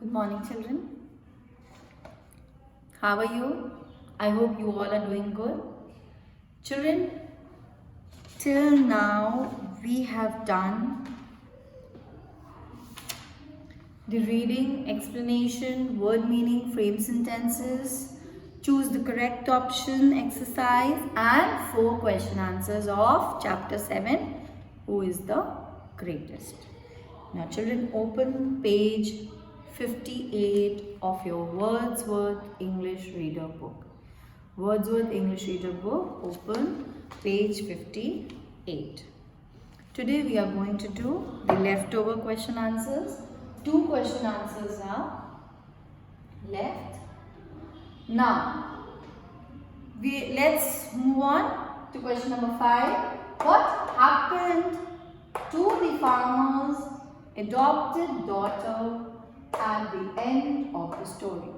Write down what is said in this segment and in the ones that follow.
Good morning, children. How are you? I hope you all are doing good. Children, till now we have done the reading, explanation, word meaning, frame sentences, choose the correct option exercise, and 4 question answers of chapter 7, Who is the Greatest. Now children, open page 58 of your Wordsworth English Reader book. Wordsworth English Reader book, open page 58. Today we are going to do the leftover question answers. 2 question answers are left. Now, let's move on to question number 5. What happened to the farmer's adopted daughter at the end of the story?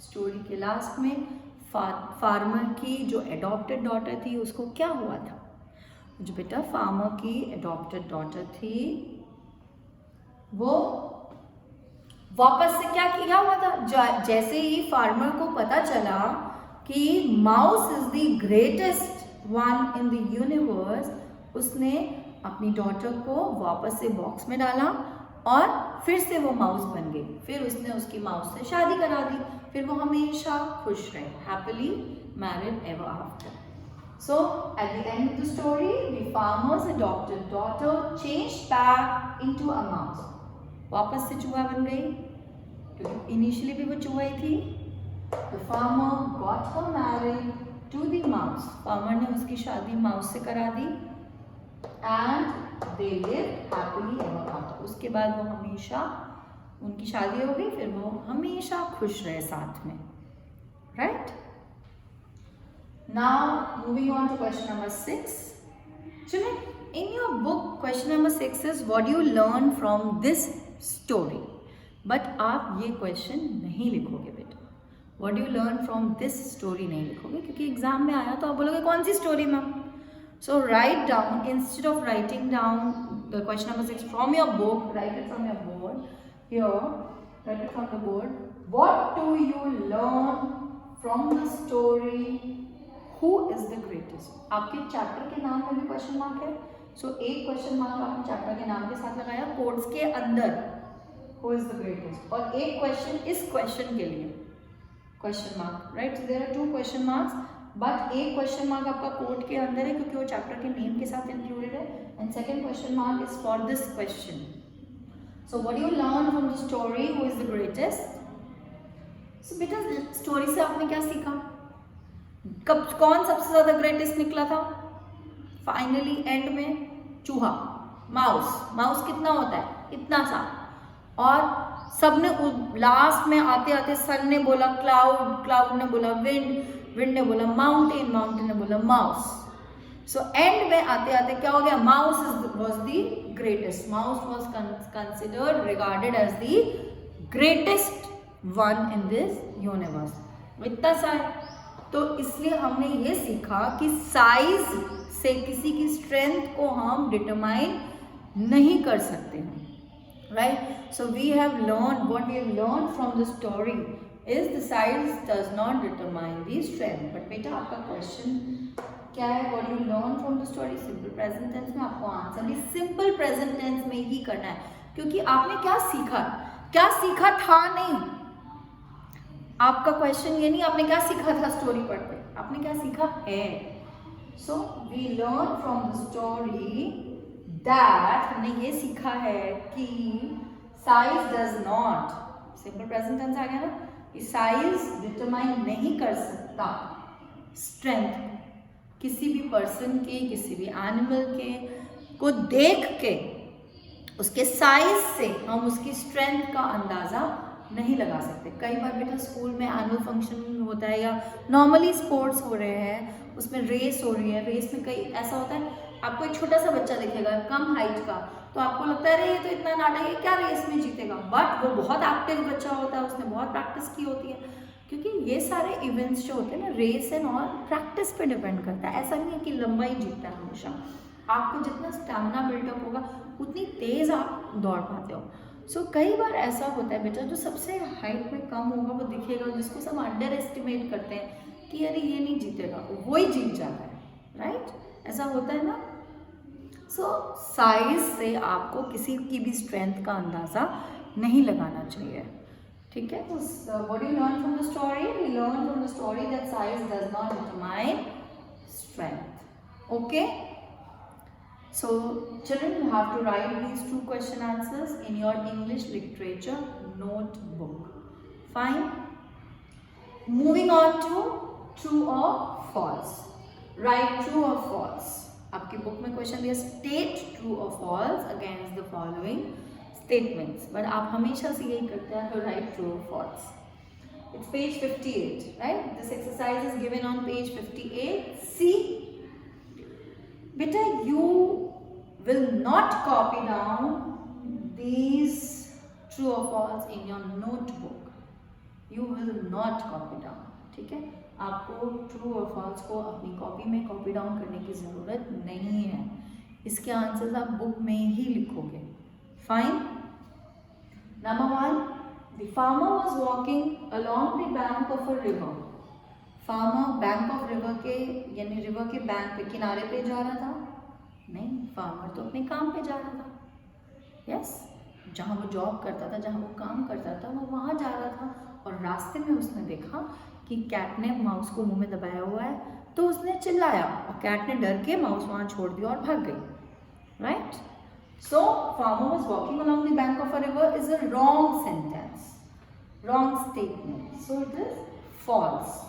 Story के last में farmer की जो adopted daughter थी उसको क्या हुआ था? जो बेटा फार्मर की एडॉप्टेड डॉटर थी वो वापस से क्या हुआ था? जैसे ही फार्मर को पता चला कि mouse is the greatest one in the universe, उसने अपनी डॉटर को वापस से बॉक्स में डाला और फिर से वो माउस बन गई. फिर उसने उसकी माउस से शादी करा दी. फिर वो हमेशा खुश रहे, happily married ever after. So at the end of the story, the farmer's adopted daughter changed back into a mouse. वापस से चूहा बन गई क्योंकि इनिशियली भी वो चूहा ही थी. The farmer got her married to the mouse. Farmer ने उसकी शादी माउस से करा दी and they lived happily ever after. उसके बाद वो हमेशा, उनकी शादी हो गई, फिर वो हमेशा खुश रहे साथ में. Right? Now moving on to question number 6. Children, in your book question number 6 is what do you learn from this story. But आप ये क्वेश्चन नहीं लिखोगे बेटा. What do you learn from this story नहीं लिखोगे क्योंकि एग्जाम में आया तो आप बोलोगे कौन सी story ma'am. So write down, instead of writing down the question number 6 from your book, write it from your board. Here, write it from the board. What do you learn from the story Who is the greatest? आपके chapter के नाम में भी question mark है. सो एक question mark आपने chapter के नाम के साथ लगाया कोड्स के अंदर, Who is the greatest, और एक क्वेश्चन इस क्वेश्चन के लिए question mark. Right, so there are 2 question marks, but एक क्वेश्चन मार्क आपका कोड के अंदर है क्योंकि वो चैप्टर के नेम के साथ इंक्लूडेड है. And second question mark is for this question. So what do you learn from the story Who is the greatest? सो बेटा स्टोरी से आपने क्या सीखा? कौन सबसे ज्यादा ग्रेटेस्ट निकला था? फाइनली एंड में चूहा, माउस कितना होता है? इतना सा. और सबने लास्ट में आते आते सन ने बोला क्लाउड ने बोला विंड ने बोला माउंटेन ने बोला माउस. सो एंड में आते आते क्या हो गया? Mouse was the greatest. Mouse was considered, regarded as the greatest one in this universe. इतना सा है. तो इसलिए हमने ये सीखा कि साइज से किसी की स्ट्रेंथ को हम डिटरमाइन नहीं कर सकते हैं. Right, so we have learn, what we have learn from the story is the size does not determine the strength. But बेटा आपका क्वेश्चन क्या है? What you learn from the story. Simple present tense में आपको answer भी simple present tense में ही करना है क्योंकि आपने क्या सीखा था नहीं. आपका क्वेश्चन ये नहीं आपने क्या सीखा था स्टोरी पढ़ते, आपने क्या सीखा है. So we learn from the story that, हमने ये सीखा है कि size does not, simple present tense आ गया ना, कि साइज डिटरमाइन नहीं कर सकता स्ट्रेंथ किसी भी पर्सन के, किसी भी एनिमल के को देख के उसके साइज से हम उसकी स्ट्रेंथ का अंदाजा नहीं लगा सकते. कई बार बेटा स्कूल में एनुअल फंक्शन होता है या नॉर्मली स्पोर्ट्स हो रहे हैं, उसमें रेस हो रही है. रेस में कई ऐसा होता है आपको एक छोटा सा बच्चा दिखेगा कम हाइट का, तो आपको लगता है अरे ये तो इतना नाटक है, क्या रेस में जीतेगा. बट वो बहुत एक्टिव बच्चा होता है, उसने बहुत प्रैक्टिस की होती है. क्योंकि ये सारे इवेंट्स जो होते हैं ना, रेस एंड ऑल प्रैक्टिस पे डिपेंड करता है. ऐसा नहीं है कि लंबा ही जीतता है हमेशा. आपको जितना स्टैमिना बिल्डअप होगा उतनी तेज आप दौड़ पाते हो. सो कई बार ऐसा होता है बेटा, जो सबसे हाइट में कम होगा वो दिखेगा, जिसको सब अंडर एस्टिमेट करते हैं कि अरे ये नहीं जीतेगा, वही जीत जाता है, राइट? ऐसा होता है ना? सो साइज से आपको किसी की भी स्ट्रेंथ का अंदाज़ा नहीं लगाना चाहिए, ठीक है? तो what do you learn from the story? We learn from the story that size does not determine strength. Okay? So children, you have to write these 2 question answers in your English literature notebook. Fine. Moving on to true or false. Write true or false. आपकी book में question दिया, state true or false against the following statements. But आप हमेशा से यही करते हैं, तो write true or false. It's page 58, right? This exercise is given on page 58. See. Beta, you will not copy down these true or false in your notebook. You will not copy down. ठीक है? आपको true और false को अपनी copy में copy down करने की ज़रूरत नहीं है. इसके आंसर्स आप बुक में ही लिखोगे. Fine. Number 1, the farmer was walking along the bank of a river. Farmer bank of river के यानी रिवर के बैंक पे किनारे पे जा रहा था? नहीं, फार्मर तो अपने काम पे जा रहा था. यस, जहाँ वो जॉब करता था, जहाँ वो काम करता था, वो वहाँ जा रहा था. और रास्ते में उसने देखा कि कैट ने माउस को मुंह में दबाया हुआ है, तो उसने चिल्लाया और कैट ने डर के माउस वहाँ छोड़ दिया और भाग गई. Right? So farmer was walking along the bank of a river is a wrong sentence, wrong statement. So it is false.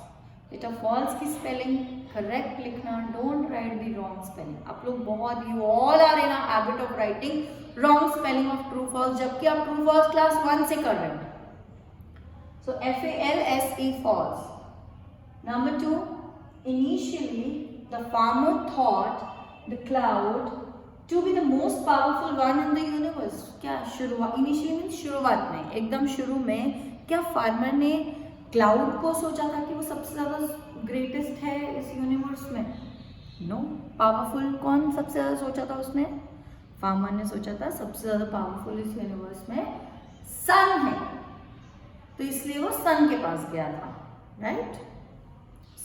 बेटा फॉल्स की स्पेलिंग करेक्ट लिखना, don't write the wrong spelling. आप लोग बहुत, you all are in a habit of writing wrong spelling of true false, जबकि आप true false class 1 से कर रहे हो. So FALSE false. Number 2, initially the farmer thought the cloud to be the most powerful one in the universe. क्या शुरुआत, initially means शुरुआत में, एकदम शुरू में क्या फार्मर ने क्लाउड को सोचा था कि वो सबसे ज़्यादा ग्रेटेस्ट है इस यूनिवर्स में? नो. पावरफुल कौन सबसे ज़्यादा सोचा था उसने? फार्मर ने सोचा था सबसे ज़्यादा पावरफुल इस यूनिवर्स में सन है, तो इसलिए वो सन के पास गया था. Right?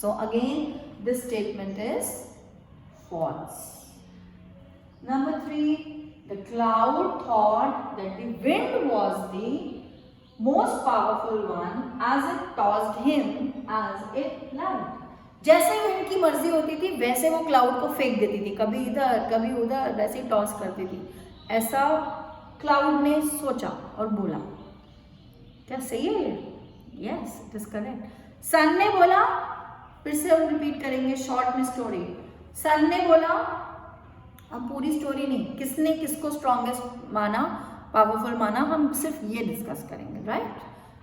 So again this statement is false. Number 3, the cloud thought that the wind was the most powerful one as it tossed him as it liked. जैसे विंड की मर्जी होती थी वैसे वो क्लाउड को फेंक देती थी, कभी इधर कभी उधर, वैसे टॉस करती थी. ऐसा क्लाउड ने सोचा और बोला. क्या सही है ये? Yes, it is correct. Son ने बोला, फिर से हम रिपीट करेंगे शॉर्ट में स्टोरी. सन ने बोला, अब पूरी स्टोरी नहीं, किसने किसको स्ट्रॉन्गेस्ट माना, पावरफुल माना, हम सिर्फ ये डिस्कस करेंगे. राइट?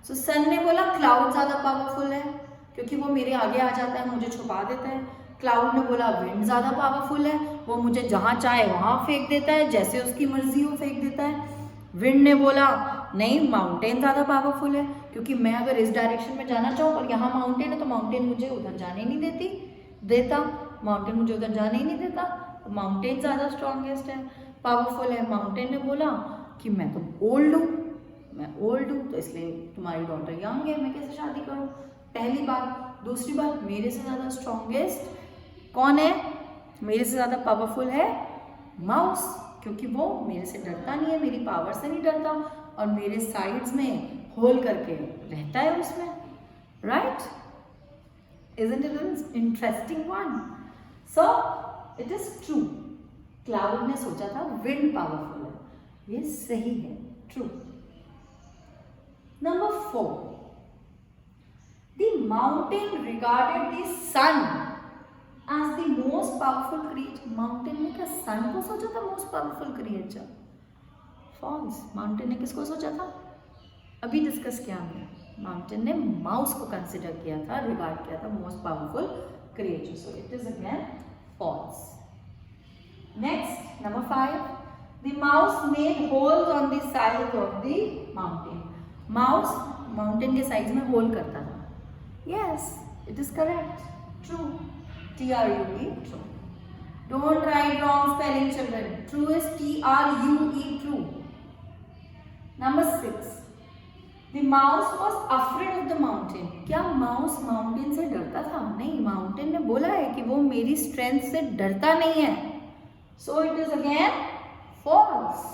सो सन ने बोला क्लाउड ज़्यादा पावरफुल है क्योंकि वो मेरे आगे आ जाता है, मुझे छुपा देता है. क्लाउड ने बोला विंड ज़्यादा पावरफुल है, वो मुझे जहाँ चाहे वहाँ फेंक देता है, जैसे उसकी मर्जी हो फेंक देता है. विंड ने बोला नहीं, माउंटेन ज़्यादा पावरफुल है क्योंकि मैं अगर इस डायरेक्शन में जाना चाहूँ और यहाँ माउंटेन है तो माउंटेन मुझे उधर जाने ही नहीं देता, माउंटेन मुझे उधर जाने ही नहीं देता, तो माउंटेन ज़्यादा स्ट्रॉन्गेस्ट है, पावरफुल है. माउंटेन ने बोला कि मैं तो ओल्ड हूँ, तो इसलिए तुम्हारी डॉटर यंग है, मैं कैसे शादी करूँ? पहली बात. दूसरी बात, मेरे से ज़्यादा स्ट्रॉन्गेस्ट कौन है, मेरे से ज़्यादा पावरफुल है माउस, क्योंकि वो मेरे से डरता नहीं है, मेरी पावर से नहीं डरता और मेरे साइड्स में होल करके रहता है उसमें. Right? Isn't it an interesting one? So it is true. Cloud ने सोचा था विंड पावरफुल है, ये सही है, true. Number 4, the mountain regarded the sun as the most powerful creature. Mountain ने क्या सन को सोचा था most powerful creature? False. Mountain ने किसको सोचा था? अभी डिस्कस किया हमने. माउंटेन ने माउस को कंसिडर किया था, रिगार्ड किया था most powerful creature. So it is again false. Next, number 5, the mouse made holes on the sides of the mountain. Mouse mountain के साइड्स में होल करता था. Yes, it is correct. True. TRUE, true. Don't write wrong spelling, children. True is TRUE, true. Number 6. The mouse was afraid of the mountain. क्या mouse mountain से डरता था? नहीं, mountain ने बोला है कि वो मेरी स्ट्रेंथ से डरता नहीं है. So it is again false.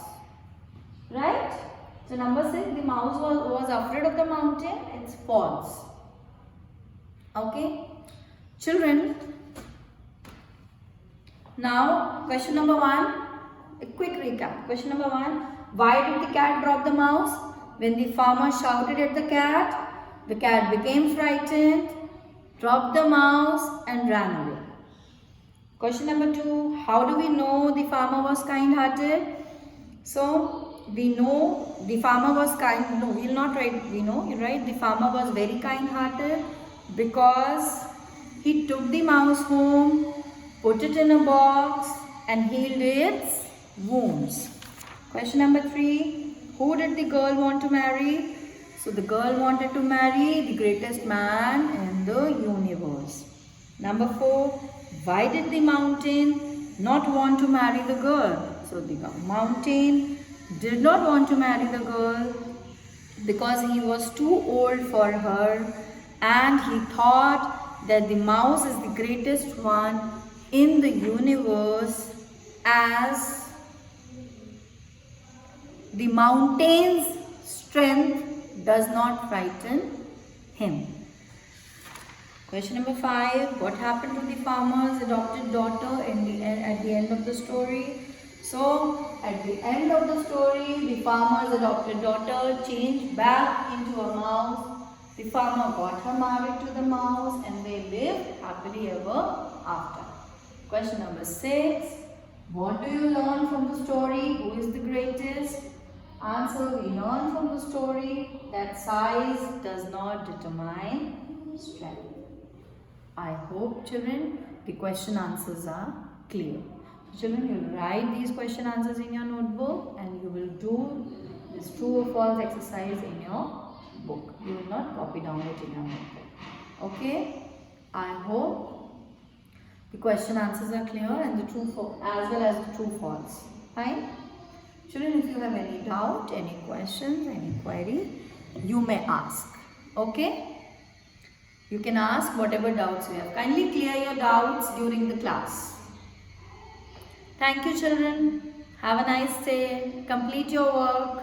Right? So number 6, the mouse was afraid of the mountain. It's false. Okay? Children, now question number 1. A quick recap. Question number 1. Why did the cat drop the mouse? When the farmer shouted at the cat became frightened, dropped the mouse and ran away. Question number 2. How do we know the farmer was kind-hearted? So, we know the farmer was kind. No, we will not write we know. You write the farmer was very kind-hearted because he took the mouse home, put it in a box and healed its wounds. Question number 3. Who did the girl want to marry? So the girl wanted to marry the greatest man in the universe. Number 4. Why did the mountain not want to marry the girl? So the mountain did not want to marry the girl because he was too old for her and he thought that the mouse is the greatest one in the universe as the mountain's strength does not frighten him. Question number 5. What happened to the farmer's adopted daughter at the end of the story? So, at the end of the story, the farmer's adopted daughter changed back into a mouse. The farmer got her married to the mouse and they lived happily ever after. Question number 6. What do you learn from the story? Who is the greatest? Answer, we learn from the story that size does not determine strength. I hope, children, the question answers are clear. Children, you will write these question answers in your notebook and you will do this true or false exercise in your book. You will not copy down it in your notebook. Okay? I hope the question answers are clear and the true as well as the true false. Fine? Children, if you have any doubt, any questions, any query, you may ask. Okay? You can ask whatever doubts you have. Kindly clear your doubts during the class. Thank you, children. Have a nice day. Complete your work.